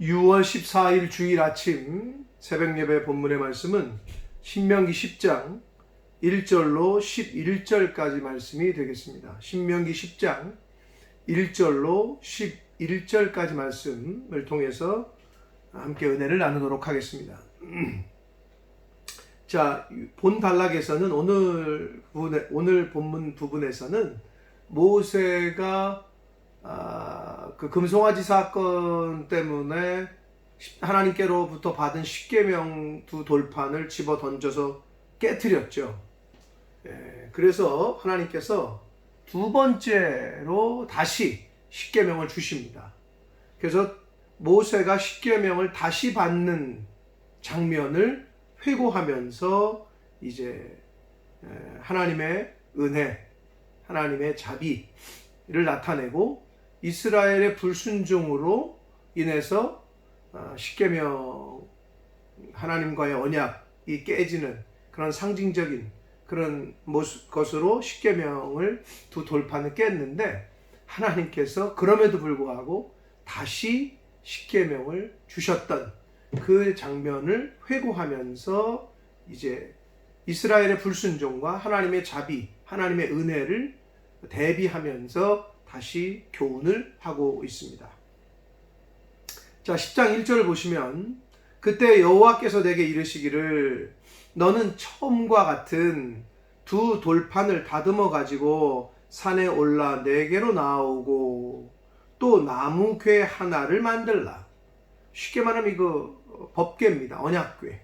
6월 14일 주일 아침 새벽 예배 본문의 말씀은 신명기 10장 1절로 11절까지 말씀이 되겠습니다. 신명기 10장 1절로 11절까지 말씀을 통해서 함께 은혜를 나누도록 하겠습니다. 자, 본 단락에서는 오늘 본문 부분에서는 모세가 그 금송아지 사건 때문에 하나님께로부터 받은 십계명 두 돌판을 집어 던져서 깨뜨렸죠. 그래서 하나님께서 두 번째로 다시 십계명을 주십니다. 그래서 모세가 십계명을 다시 받는 장면을 회고하면서 이제 하나님의 은혜, 하나님의 자비를 나타내고 이스라엘의 불순종으로 인해서 십계명 하나님과의 언약이 깨지는 그런 상징적인 그런 것으로 십계명을 두 돌판을 깼는데 하나님께서 그럼에도 불구하고 다시 십계명을 주셨던 그 장면을 회고하면서 이제 이스라엘의 불순종과 하나님의 자비, 하나님의 은혜를 대비하면서 다시 교훈을 하고 있습니다. 자, 10장 1절을 보시면 그때 여호와께서 내게 이르시기를 너는 처음과 같은 두 돌판을 다듬어 가지고 산에 올라 내게로 나오고 또 나무궤 하나를 만들라. 쉽게 말하면 이거 법궤입니다. 언약궤.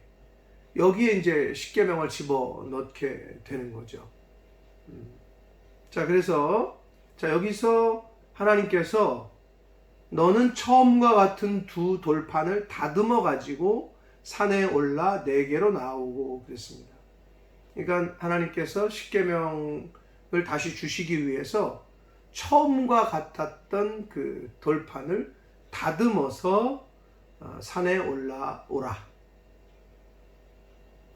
여기에 이제 십계명을 집어넣게 되는 거죠. 자, 그래서 여기서 하나님께서 너는 처음과 같은 두 돌판을 다듬어 가지고 산에 올라 내게로 나오고 그랬습니다. 그러니까 하나님께서 십계명을 다시 주시기 위해서 처음과 같았던 그 돌판을 다듬어서 산에 올라오라.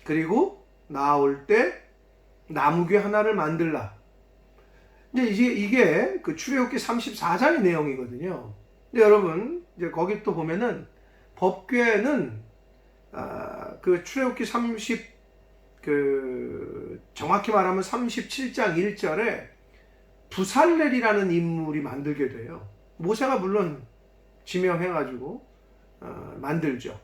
그리고 나올 때 나무궤 하나를 만들라. 이게 그 출애굽기 34장의 내용이거든요. 근데 여러분 이제 거기 또 보면은 법궤는 그 출애굽기 정확히 말하면 37장 1절에 부살렐이라는 인물이 만들게 돼요. 모세가 물론 지명해가지고 만들죠.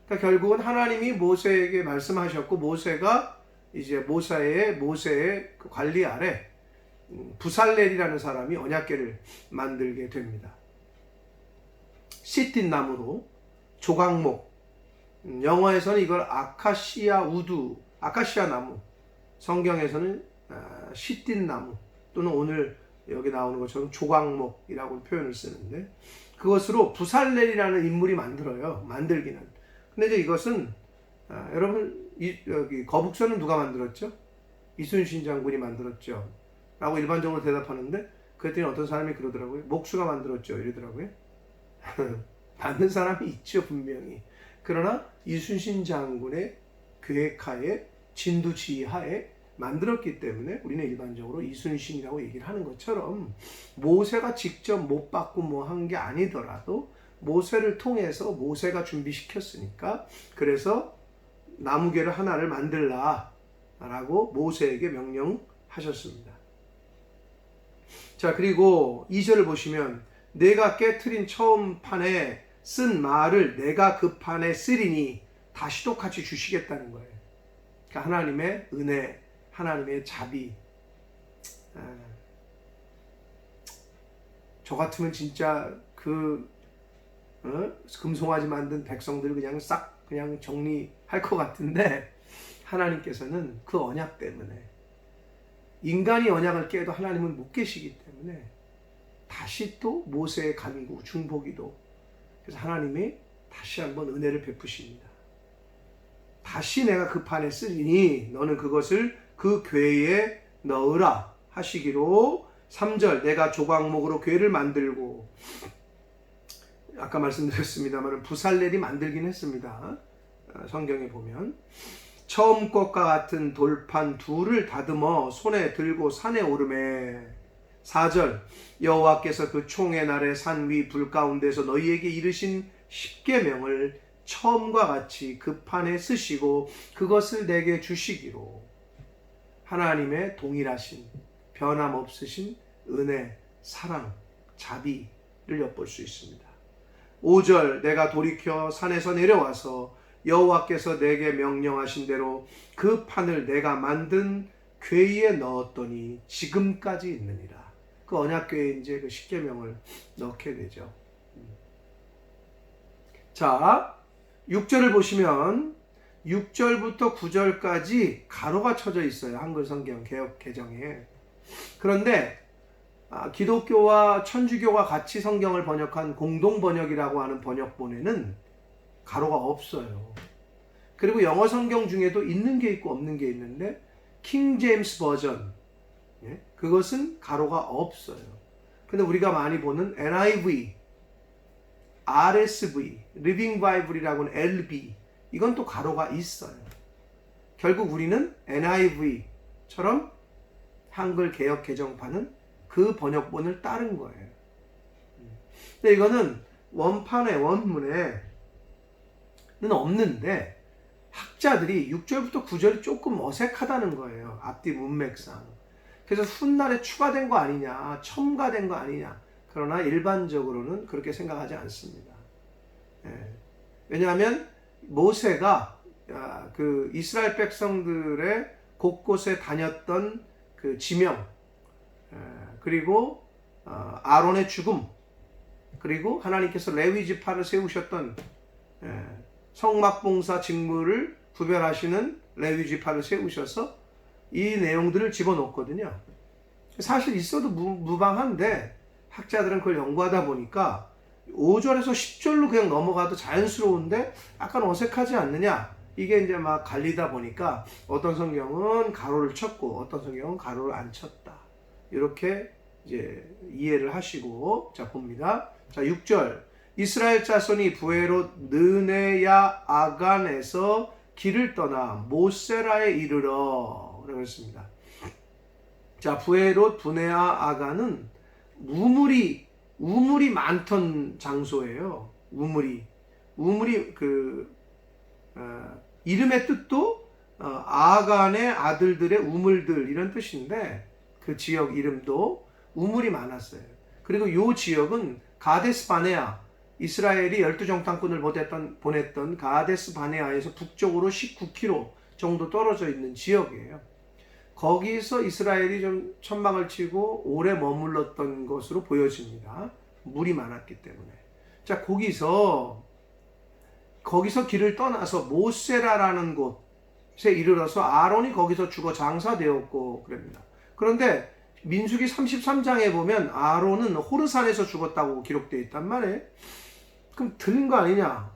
그러니까 결국은 하나님이 모세에게 말씀하셨고 모세가 이제 모세의 그 관리 아래 부살렐이라는 사람이 언약궤를 만들게 됩니다. 시틴 나무로 조각목, 영어에서는 이걸 아카시아 나무, 성경에서는 시틴 나무 또는 오늘 여기 나오는 것처럼 조각목이라고 표현을 쓰는데 그것으로 부살렐이라는 인물이 만들기는. 근데 이제 이것은 여러분 여기 거북선은 누가 만들었죠? 이순신 장군이 만들었죠. 라고 일반적으로 대답하는데 그랬더니 어떤 사람이 그러더라고요. 목수가 만들었죠. 이러더라고요. 맞는 사람이 있죠, 분명히. 그러나 이순신 장군의 계획하에 진두지휘하에 만들었기 때문에 우리는 일반적으로 이순신이라고 얘기를 하는 것처럼 모세가 직접 못 받고 뭐 한 게 아니더라도 모세를 통해서 모세가 준비시켰으니까 그래서 나무궤를 하나를 만들라 라고 모세에게 명령하셨습니다. 자, 그리고 2절을 보시면 내가 깨트린 처음 판에 쓴 말을 내가 그 판에 쓰리니 다시 똑같이 주시겠다는 거예요. 그러니까 하나님의 은혜, 하나님의 자비. 저 같으면 진짜 금송아지 만든 백성들을 그냥 정리할 것 같은데 하나님께서는 그 언약 때문에 인간이 언약을 깨도 하나님은 못 깨시기 때문에 다시 또 모세의 간구, 중보기도. 그래서 하나님이 다시 한번 은혜를 베푸십니다. 다시 내가 그 판에 쓰리니 너는 그것을 그 궤에 넣으라 하시기로 3절 내가 조각목으로 궤를 만들고 아까 말씀드렸습니다만 부살렐이 만들긴 했습니다. 성경에 보면 처음 것과 같은 돌판 둘을 다듬어 손에 들고 산에 오르매 4절 여호와께서 그 총의 날에 산 위 불 가운데서 너희에게 이르신 십계명을 처음과 같이 그 판에 쓰시고 그것을 내게 주시기로. 하나님의 동일하신 변함없으신 은혜, 사랑, 자비를 엿볼 수 있습니다. 5절 내가 돌이켜 산에서 내려와서 여호와께서 내게 명령하신 대로 그 판을 내가 만든 궤에 넣었더니 지금까지 있느니라. 그 언약궤에 이제 그 십계명을 넣게 되죠. 자, 6절을 보시면 6절부터 9절까지 가로가 쳐져 있어요. 한글 성경 개역 개정에. 그런데 기독교와 천주교가 같이 성경을 번역한 공동 번역이라고 하는 번역본에는 가로가 없어요. 그리고 영어 성경 중에도 있는 게 있고 없는 게 있는데 킹 제임스 버전, 그것은 가로가 없어요. 근데 우리가 많이 보는 NIV, RSV, 리빙 바이블이라고는 LB, 이건 또 가로가 있어요. 결국 우리는 NIV처럼 한글 개역 개정판은 그 번역본을 따른 거예요. 근데 이거는 원판에 원문에는 없는데 학자들이 6절부터 9절이 조금 어색하다는 거예요. 앞뒤 문맥상. 그래서 훗날에 추가된 거 아니냐, 첨가된 거 아니냐. 그러나 일반적으로는 그렇게 생각하지 않습니다. 왜냐하면 모세가 그 이스라엘 백성들의 곳곳에 다녔던 그 지명, 그리고 아론의 죽음, 그리고 하나님께서 레위 지파를 세우셨던 성막봉사 직무를 구별하시는 레위 지파를 세우셔서 이 내용들을 집어넣거든요. 사실 있어도 무방한데 학자들은 그걸 연구하다 보니까 5절에서 10절로 그냥 넘어가도 자연스러운데 약간 어색하지 않느냐, 이게 이제 막 갈리다 보니까 어떤 성경은 가로를 쳤고 어떤 성경은 가로를 안 쳤다, 이렇게 이제 이해를 하시고. 자, 봅니다. 자, 6절 이스라엘 자손이 부에롯 느네야 아간에서 길을 떠나 모세라에 이르러 라고 했습니다. 자, 부에롯 부네아 아간은 우물이 많던 장소예요. 우물이 이름의 뜻도 아간의 아들들의 우물들, 이런 뜻인데 그 지역 이름도 우물이 많았어요. 그리고 이 지역은 가데스 바네아, 이스라엘이 12정탐꾼을 보냈던 가데스 바네아에서 북쪽으로 19km 정도 떨어져 있는 지역이에요. 거기서 이스라엘이 좀 천막을 치고 오래 머물렀던 것으로 보여집니다. 물이 많았기 때문에. 자, 거기서 길을 떠나서 모세라라는 곳에 이르러서 아론이 거기서 죽어 장사되었고 그럽니다. 그런데 민수기 33장에 보면 아론은 호르산에서 죽었다고 기록되어 있단 말이에요. 그럼 틀린 거 아니냐?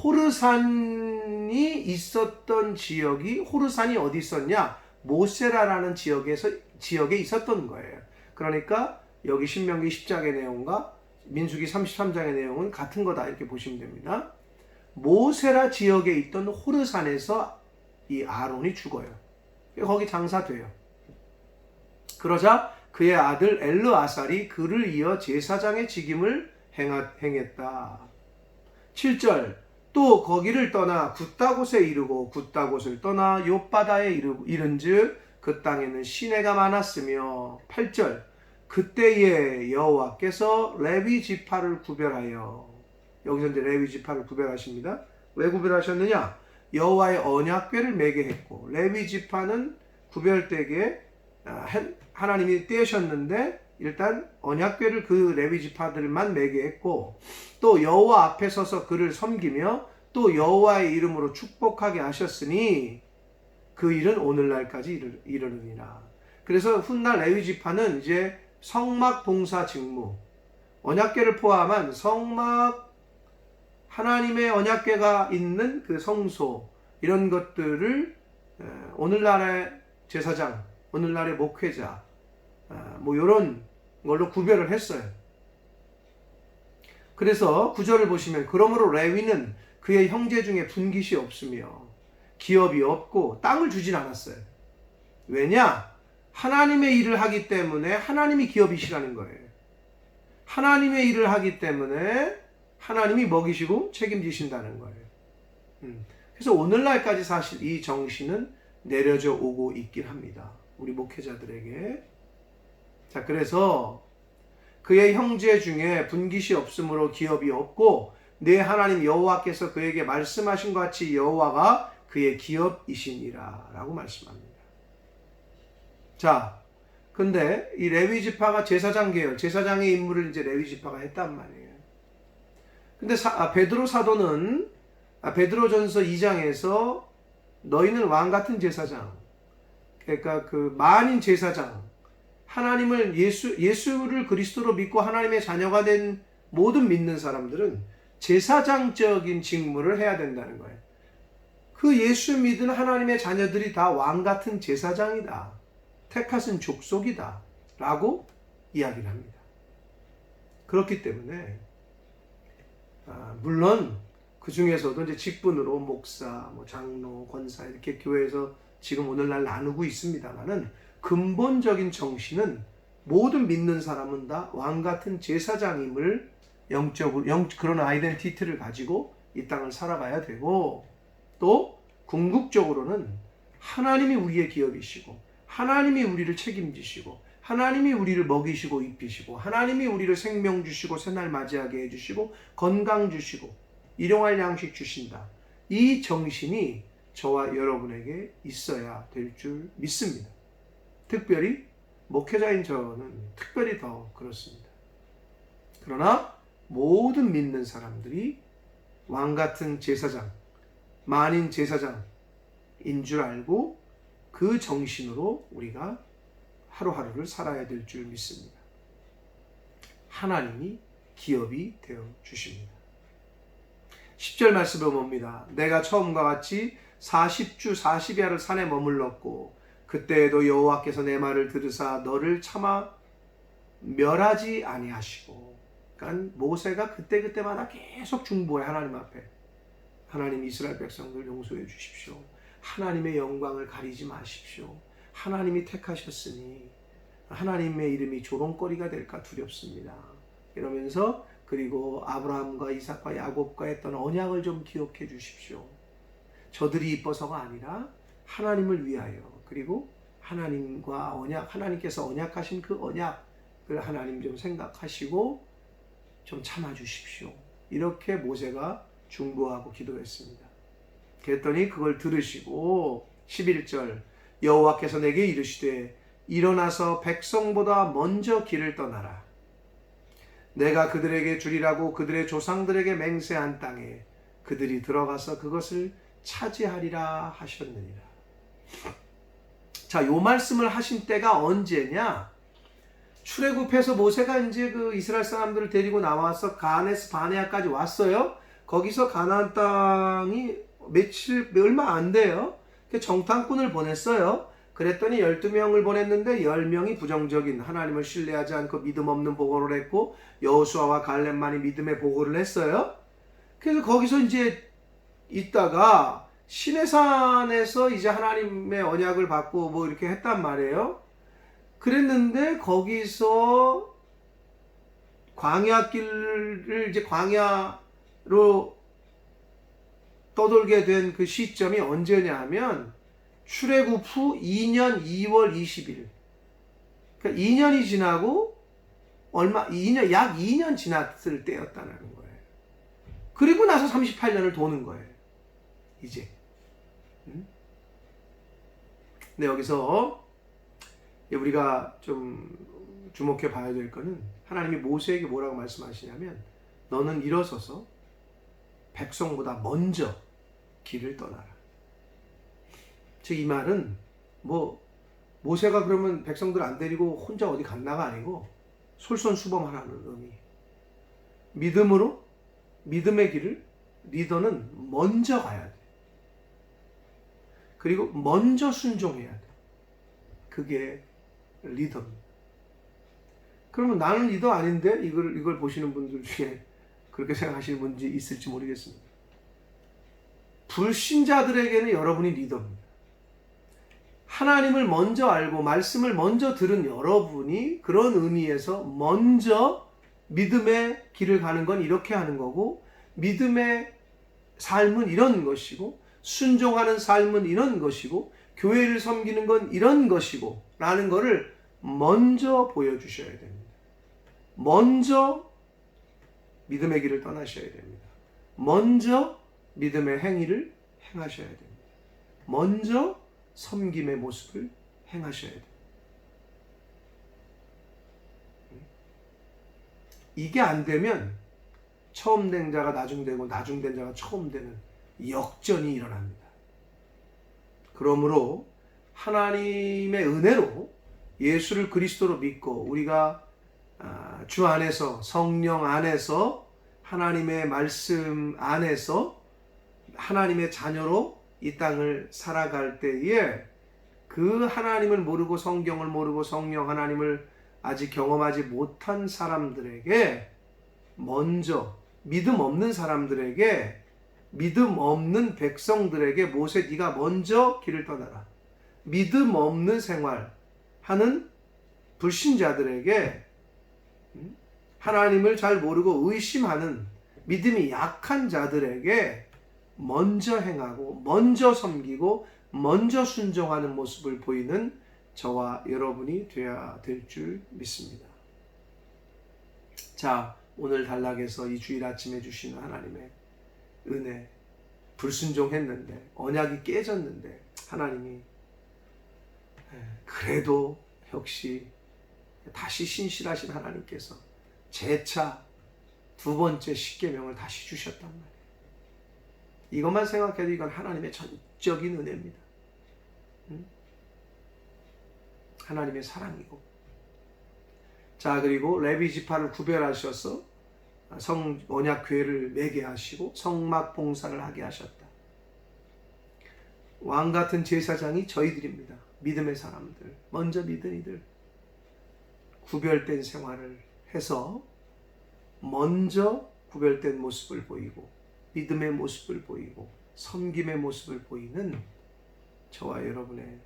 호르산이 있었던 지역이, 호르산이 어디 있었냐? 모세라라는 지역에 있었던 거예요. 그러니까 여기 신명기 10장의 내용과 민수기 33장의 내용은 같은 거다, 이렇게 보시면 됩니다. 모세라 지역에 있던 호르산에서 이 아론이 죽어요. 거기 장사돼요. 그러자 그의 아들 엘르아살이 그를 이어 제사장의 직임을 행했다. 7절 또 거기를 떠나 굿다곳에 이르고 굿다곳을 떠나 욥바다에 이른즉 그 땅에는 시내가 많았으며. 8절 그때에 여호와께서 레위 지파를 구별하여, 여기서 이제 레위 지파를 구별하십니다. 왜 구별하셨느냐? 여호와의 언약궤를 매게 했고, 레위 지파는 구별되게 하나님이 떼셨는데 일단 언약궤를 그 레위 지파들만 매게 했고, 또 여호와 앞에 서서 그를 섬기며 또 여호와의 이름으로 축복하게 하셨으니 그 일은 오늘날까지 이르느니라. 그래서 훗날 레위 지파는 이제 성막 봉사 직무, 언약궤를 포함한 성막, 하나님의 언약궤가 있는 그 성소, 이런 것들을 오늘날의 제사장, 오늘날의 목회자, 뭐 이런 걸로 구별을 했어요. 그래서 9절을 보시면 그러므로 레위는 그의 형제 중에 분깃이 없으며 기업이 없고 땅을 주진 않았어요. 왜냐? 하나님의 일을 하기 때문에 하나님이 기업이시라는 거예요. 하나님의 일을 하기 때문에 하나님이 먹이시고 책임지신다는 거예요. 그래서 오늘날까지 사실 이 정신은 내려져 오고 있긴 합니다. 우리 목회자들에게. 자, 그래서 그의 형제 중에 분깃이 없으므로 기업이 없고 내 하나님 여호와께서 그에게 말씀하신 것 같이 여호와가 그의 기업이시니라 라고 말씀합니다. 자, 근데 이 레위 지파가 제사장 계열, 제사장의 임무를 이제 레위 지파가 했단 말이에요. 근데 베드로 사도는 베드로전서 2장에서 너희는 왕 같은 제사장, 그러니까 그 만인 제사장, 하나님을 예수를 그리스도로 믿고 하나님의 자녀가 된 모든 믿는 사람들은 제사장적인 직무를 해야 된다는 거예요. 그 예수 믿은 하나님의 자녀들이 다 왕 같은 제사장이다. 택하신 족속이다. 라고 이야기를 합니다. 그렇기 때문에 물론 그 중에서도 이제 직분으로 목사, 장로, 권사 이렇게 교회에서 지금 오늘날 나누고 있습니다만은 근본적인 정신은 모든 믿는 사람은 다 왕 같은 제사장임을 영적으로 그런 아이덴티티를 가지고 이 땅을 살아가야 되고, 또 궁극적으로는 하나님이 우리의 기업이시고 하나님이 우리를 책임지시고 하나님이 우리를 먹이시고 입히시고 하나님이 우리를 생명 주시고 새날 맞이하게 해주시고 건강 주시고 일용할 양식 주신다. 이 정신이 저와 여러분에게 있어야 될 줄 믿습니다. 특별히 목회자인 저는 특별히 더 그렇습니다. 그러나 모든 믿는 사람들이 왕같은 제사장, 만인 제사장인 줄 알고 그 정신으로 우리가 하루하루를 살아야 될 줄 믿습니다. 하나님이 기업이 되어 주십니다. 10절 말씀을 봅니다. 내가 처음과 같이 40주 40야를 산에 머물렀고 그때에도 여호와께서 내 말을 들으사 너를 차마 멸하지 아니하시고, 그러니까 모세가 그때마다 계속 중보해. 하나님 앞에 하나님 이스라엘 백성들 용서해 주십시오. 하나님의 영광을 가리지 마십시오. 하나님이 택하셨으니 하나님의 이름이 조롱거리가 될까 두렵습니다. 이러면서 그리고 아브라함과 이삭과 야곱과 했던 언약을 좀 기억해 주십시오. 저들이 이뻐서가 아니라 하나님을 위하여, 그리고 하나님과 언약, 하나님께서 언약하신 그 언약을 하나님 좀 생각하시고 좀 참아 주십시오. 이렇게 모세가 중보하고 기도했습니다. 그랬더니 그걸 들으시고 11절 여호와께서 내게 이르시되 일어나서 백성보다 먼저 길을 떠나라. 내가 그들에게 주리라고 그들의 조상들에게 맹세한 땅에 그들이 들어가서 그것을 차지하리라 하셨느니라. 자, 요 말씀을 하신 때가 언제냐? 출애굽해서 모세가 이제 그 이스라엘 사람들을 데리고 나와서 가데스 바네아까지 왔어요. 거기서 가나안 땅이 얼마 안 돼요. 정탐꾼을 보냈어요. 그랬더니 12명을 보냈는데 10명이 부정적인, 하나님을 신뢰하지 않고 믿음 없는 보고를 했고 여호수아와 갈렙만이 믿음의 보고를 했어요. 그래서 거기서 이제 있다가 시내산에서 이제 하나님의 언약을 받고 뭐 이렇게 했단 말이에요. 그랬는데 거기서 광야길을 이제 광야로 떠돌게 된 그 시점이 언제냐 하면 출애굽 후 2년 2월 20일. 그러니까 2년이 지나고 약 2년 지났을 때였다는 거예요. 그리고 나서 38년을 도는 거예요. 이제. 근데 여기서 우리가 좀 주목해 봐야 될 거는 하나님이 모세에게 뭐라고 말씀하시냐면 너는 일어서서 백성보다 먼저 길을 떠나라. 즉 이 말은 모세가 그러면 백성들 안 데리고 혼자 어디 갔나가 아니고 솔선수범하라는 의미. 믿음으로 믿음의 길을 리더는 먼저 가야 돼. 그리고 먼저 순종해야 돼. 그게 리더입니다. 그러면 나는 리더 아닌데 이걸 보시는 분들 중에 그렇게 생각하시는 분이 있을지 모르겠습니다. 불신자들에게는 여러분이 리더입니다. 하나님을 먼저 알고 말씀을 먼저 들은 여러분이 그런 의미에서 먼저 믿음의 길을 가는 건 이렇게 하는 거고, 믿음의 삶은 이런 것이고, 순종하는 삶은 이런 것이고, 교회를 섬기는 건 이런 것이고 라는 것을 먼저 보여주셔야 됩니다. 먼저 믿음의 길을 떠나셔야 됩니다. 먼저 믿음의 행위를 행하셔야 됩니다. 먼저 섬김의 모습을 행하셔야 됩니다. 이게 안 되면 처음 된 자가 나중 되고 나중 된 자가 처음 되는 역전이 일어납니다. 그러므로 하나님의 은혜로 예수를 그리스도로 믿고 우리가 주 안에서 성령 안에서 하나님의 말씀 안에서 하나님의 자녀로 이 땅을 살아갈 때에 그 하나님을 모르고 성경을 모르고 성령 하나님을 아직 경험하지 못한 사람들에게 먼저 믿음 없는 사람들에게 믿음 없는 백성들에게 모세 네가 먼저 길을 떠나라. 믿음 없는 생활하는 불신자들에게 하나님을 잘 모르고 의심하는 믿음이 약한 자들에게 먼저 행하고 먼저 섬기고 먼저 순종하는 모습을 보이는 저와 여러분이 되어야 될 줄 믿습니다. 자, 오늘 단락에서 이 주일 아침에 주시는 하나님의 은혜, 불순종했는데 언약이 깨졌는데 하나님이 그래도 역시 다시 신실하신 하나님께서 재차 두 번째 십계명을 다시 주셨단 말이에요. 이것만 생각해도 이건 하나님의 전적인 은혜입니다. 하나님의 사랑이고. 자, 그리고 레위 지파를 구별하셔서 언약궤를 매게 하시고 성막 봉사를 하게 하셨다. 왕 같은 제사장이 저희들입니다. 믿음의 사람들, 먼저 믿은 이들, 구별된 생활을 해서 먼저 구별된 모습을 보이고 믿음의 모습을 보이고 섬김의 모습을 보이는 저와 여러분의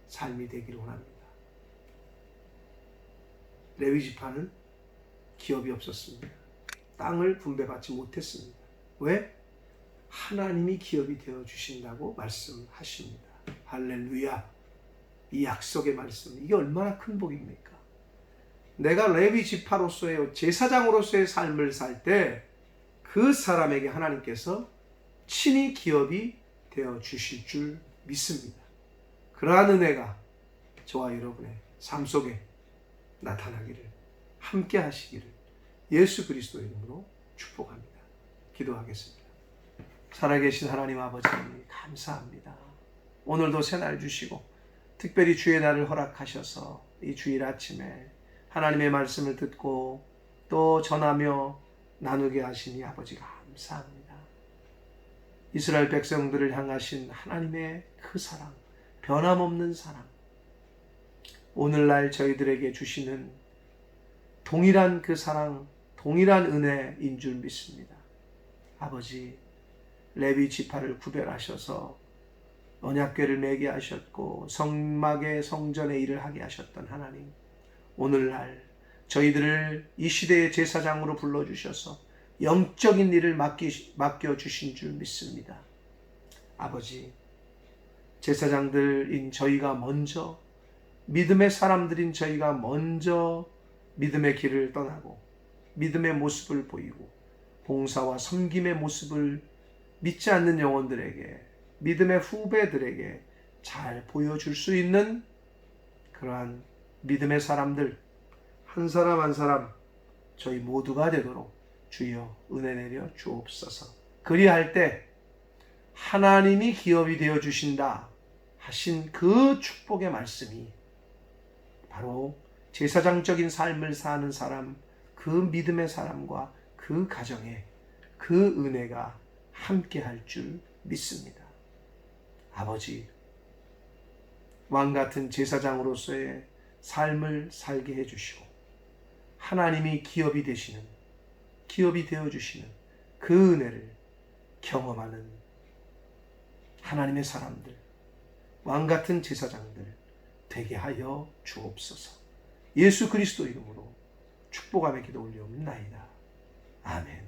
삶이 되기를 원합니다. 레위 지파는 기업이 없었습니다. 땅을 분배받지 못했습니다. 왜? 하나님이 기업이 되어 주신다고 말씀하십니다. 할렐루야. 이 약속의 말씀, 이게 얼마나 큰 복입니까? 내가 레위 지파로서의 제사장으로서의 삶을 살 때 그 사람에게 하나님께서 친히 기업이 되어 주실 줄 믿습니다. 그러한 은혜가 저와 여러분의 삶 속에 나타나기를, 함께 하시기를 예수 그리스도의 이름으로 축복합니다. 기도하겠습니다. 살아계신 하나님 아버지 감사합니다. 오늘도 새날 주시고 특별히 주의 날을 허락하셔서 이 주일 아침에 하나님의 말씀을 듣고 또 전하며 나누게 하시니 아버지 감사합니다. 이스라엘 백성들을 향하신 하나님의 그 사랑, 변함없는 사랑, 오늘날 저희들에게 주시는 동일한 그 사랑, 동일한 은혜인 줄 믿습니다. 아버지, 레위 지파를 구별하셔서 언약궤를 매게 하셨고 성막의 성전의 일을 하게 하셨던 하나님, 오늘날 저희들을 이 시대의 제사장으로 불러주셔서 영적인 일을 맡겨주신 줄 믿습니다. 아버지, 제사장들인 저희가 먼저, 믿음의 사람들인 저희가 먼저 믿음의 길을 떠나고 믿음의 모습을 보이고 봉사와 섬김의 모습을 믿지 않는 영혼들에게, 믿음의 후배들에게 잘 보여줄 수 있는 그러한 믿음의 사람들 한 사람 한 사람 저희 모두가 되도록 주여 은혜 내려 주옵소서. 그리할 때 하나님이 기업이 되어 주신다 하신 그 축복의 말씀이 바로 제사장적인 삶을 사는 사람, 그 믿음의 사람과 그 가정에 그 은혜가 함께 할 줄 믿습니다. 아버지, 왕 같은 제사장으로서의 삶을 살게 해주시고 하나님이 기업이 되시는, 기업이 되어주시는 그 은혜를 경험하는 하나님의 사람들, 왕같은 제사장들 되게 하여 주옵소서. 예수 그리스도 이름으로 축복하며 기도 올리옵나이다. 아멘.